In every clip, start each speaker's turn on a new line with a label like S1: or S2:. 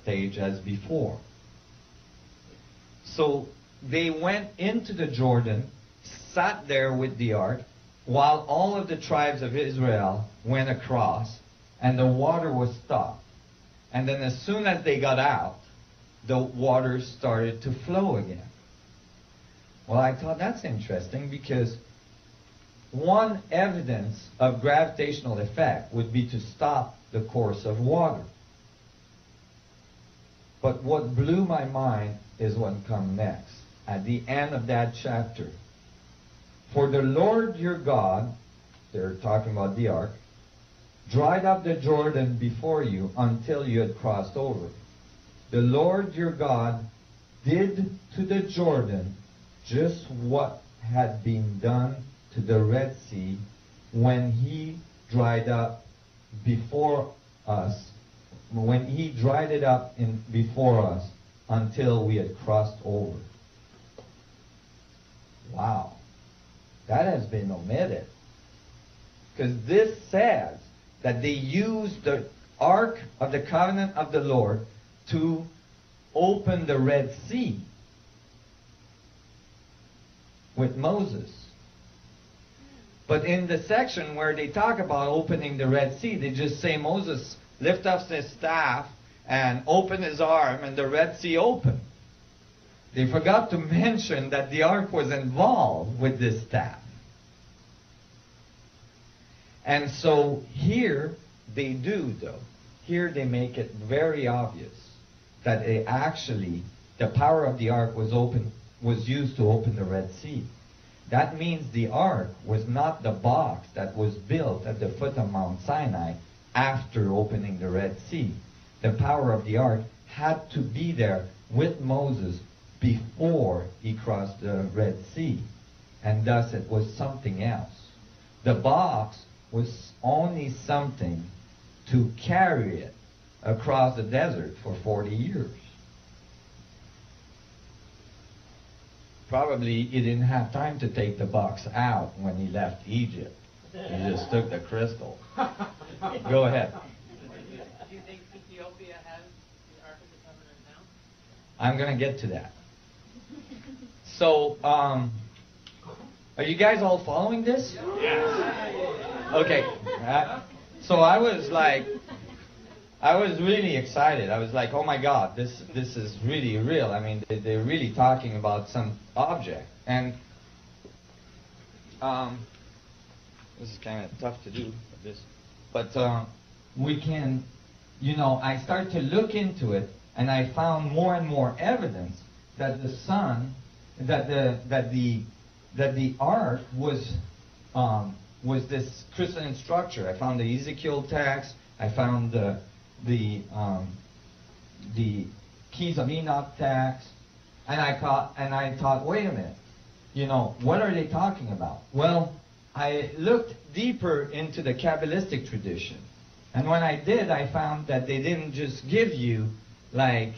S1: stage as before. So they went into the Jordan, sat there with the ark, while all of the tribes of Israel went across, and the water was stopped. And then as soon as they got out, the water started to flow again. Well, I thought that's interesting, because one evidence of gravitational effect would be to stop the course of water. But what blew my mind is what comes next. At the end of that chapter, for the Lord your God, they're talking about the ark, dried up the Jordan before you until you had crossed over. The Lord your God did to the Jordan just what had been done to the Red Sea when he dried up before us, when he dried it up before us until we had crossed over. Wow. That has been omitted. Because this says that they used the Ark of the Covenant of the Lord to open the Red Sea with Moses. But in the section where they talk about opening the Red Sea, they just say Moses lift up his staff and open his arm, and the Red Sea opened. They forgot to mention that the ark was involved with this staff. And so here they do, though. Here they make it very obvious that the power of the ark was used to open the Red Sea. That means the ark was not the box that was built at the foot of Mount Sinai after opening the Red Sea. The power of the ark had to be there with Moses before he crossed the Red Sea. And thus it was something else. The box was only something to carry it across the desert for 40 years. Probably he didn't have time to take the box out when he left Egypt. He just took the crystal. Go ahead.
S2: Do you think Ethiopia has the Ark of the Covenant now?
S1: I'm going to get to that. So, are you guys all following this?
S2: Yes.
S1: Okay. So I was really excited. I was like, oh my God, this is really real. I mean, they're really talking about some object. And this is kind of tough to do, but we can, I started to look into it, and I found more and more evidence that the sun, that the ark was this crystalline structure. I found the Ezekiel text. I found the Keys of Enoch text, and I thought, wait a minute, what are they talking about? Well, I looked deeper into the Kabbalistic tradition, and when I did, I found that they didn't just give you like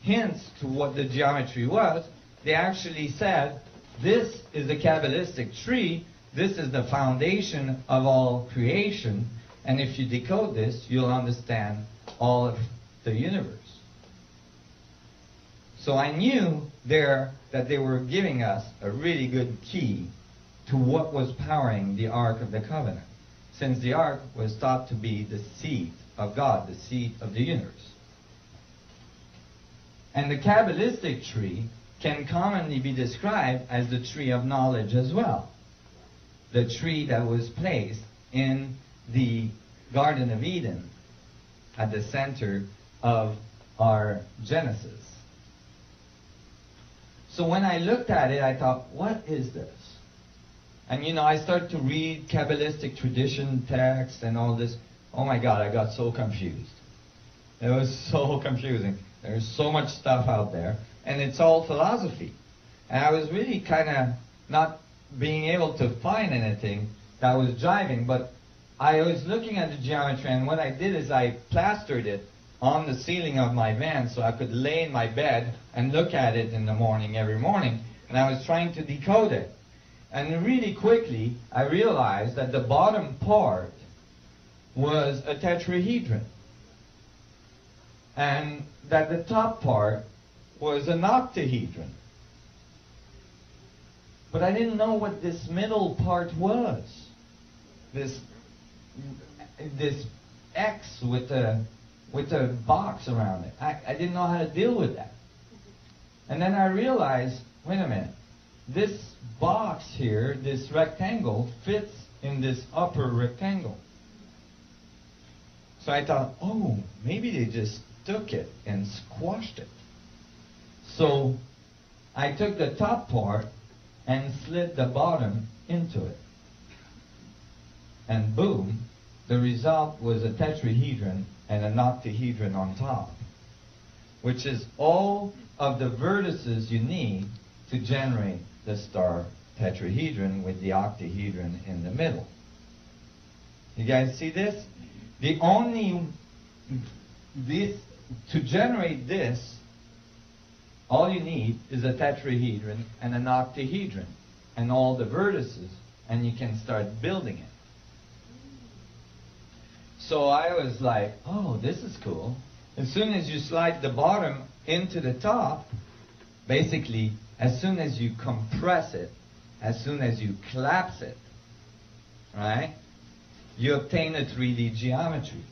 S1: hints to what the geometry was. They actually said, this is the Kabbalistic tree, this is the foundation of all creation, and if you decode this, you'll understand all of the universe. So I knew there that they were giving us a really good key to what was powering the Ark of the Covenant, since the Ark was thought to be the seat of God, the seat of the universe. And the Kabbalistic tree can commonly be described as the tree of knowledge as well. The tree that was placed in the Garden of Eden at the center of our Genesis. So when I looked at it, I thought, what is this? And I started to read Kabbalistic tradition texts and all this. Oh my God, I got so confused. It was so confusing. There's so much stuff out there, and it's all philosophy. And I was really kind of not being able to find anything that was jiving, but I was looking at the geometry, and what I did is I plastered it on the ceiling of my van so I could lay in my bed and look at it in the morning, every morning, and I was trying to decode it. And really quickly, I realized that the bottom part was a tetrahedron. and that the top part was an octahedron. But I didn't know what this middle part was. This X with a box around it. I didn't know how to deal with that. And then I realized, wait a minute, this box here, this rectangle, fits in this upper rectangle. So I thought, oh, maybe they just took it and squashed it. So I took the top part and slid the bottom into it. And boom, the result was a tetrahedron and an octahedron on top, which is all of the vertices you need to generate the star tetrahedron with the octahedron in the middle. You guys see this? To generate this, all you need is a tetrahedron and an octahedron and all the vertices, and you can start building it. So I was like, oh, this is cool. As soon as you slide the bottom into the top, basically, as soon as you compress it, as soon as you collapse it, right, you obtain a 3D geometry.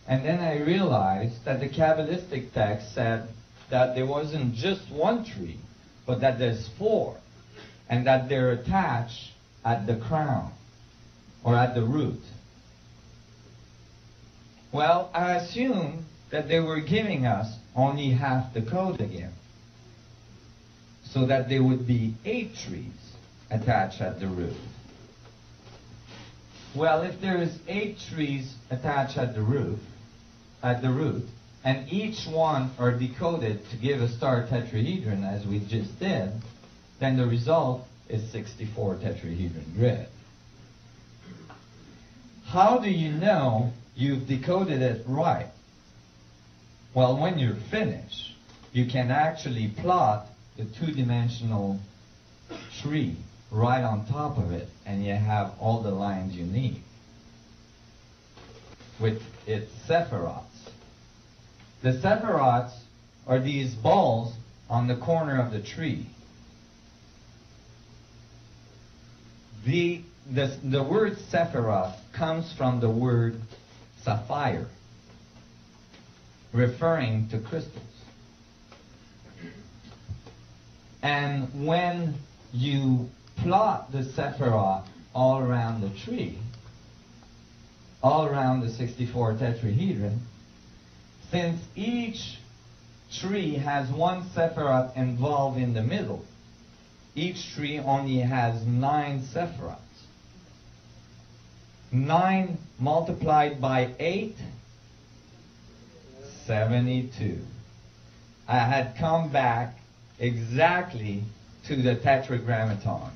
S1: And then I realized that the Kabbalistic text said that there wasn't just one tree, but that there's four, and that they're attached at the crown, or at the root. Well, I assumed that they were giving us only half the code again, so that there would be 8 trees attached at the root. Well, if there is 8 trees attached at the root, and each one are decoded to give a star tetrahedron, as we just did, then the result is 64 tetrahedron grid. How do you know you've decoded it right? Well, when you're finished, you can actually plot the 2-dimensional tree right on top of it, and you have all the lines you need with its sephirots. The sephirots are these balls on the corner of the tree. The word sephirot comes from the word sapphire, referring to crystals. And when you plot the sephirot all around the tree, all around the 64 tetrahedron, since each tree has one sephirot involved in the middle, each tree only has 9 sephirots. 9 multiplied by 8, 72. I had come back exactly to the tetragrammaton.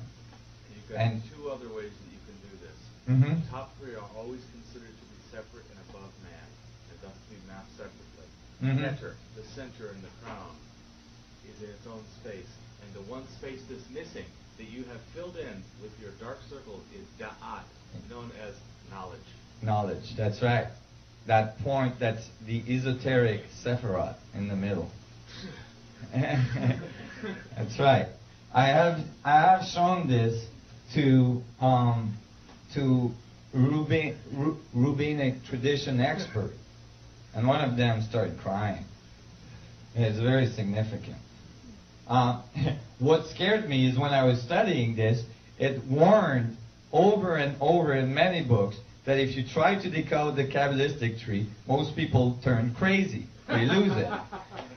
S3: You've got
S1: And
S3: 2 other ways that you can do this.
S1: Mhm.
S3: The top 3 are always considered to be separate and above man, and thus to be mapped separately.
S1: Mhm.
S3: Center, the center and the crown, is in its own space, and the one space that's missing that you have filled in with your dark circle is da'at, known as knowledge.
S1: Knowledge, that's right. That point, that's the esoteric sephirot in the middle. That's right. I have shown this to rabbinic tradition experts, and one of them started crying. It's very significant. What scared me is when I was studying this, it warned over and over in many books that if you try to decode the Kabbalistic tree, most people turn crazy. They lose it.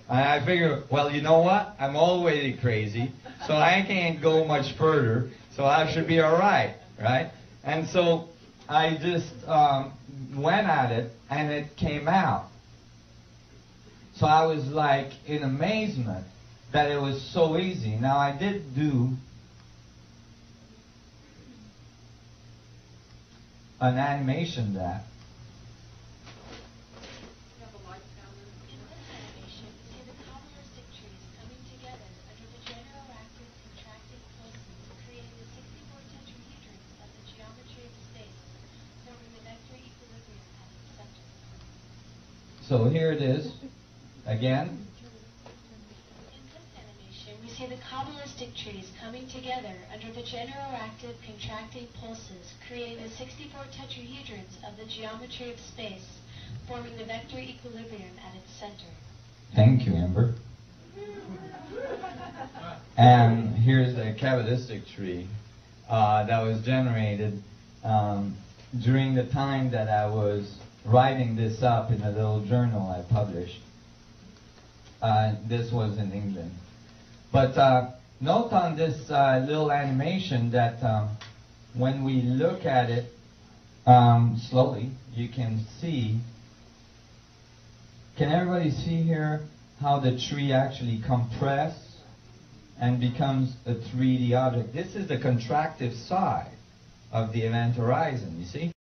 S1: And I figure, well, you know what? I'm already crazy, so I can't go much further, so I should be all right, right? And so I just went at it, and it came out. So I was like in amazement that it was so easy. Now I did do an animation that. So here it is, again.
S4: In this animation, we see the Kabbalistic trees coming together under the general active contracting pulses, creating the 64 tetrahedrons of the geometry of space, forming the vector equilibrium at its center.
S1: Thank you, Amber. And here's the Kabbalistic tree that was generated during the time that I was writing this up in a little journal I published. This was in England. But note on this little animation that when we look at it slowly, you can see. Can everybody see here how the tree actually compresses and becomes a 3D object? This is the contractive side of the event horizon, you see?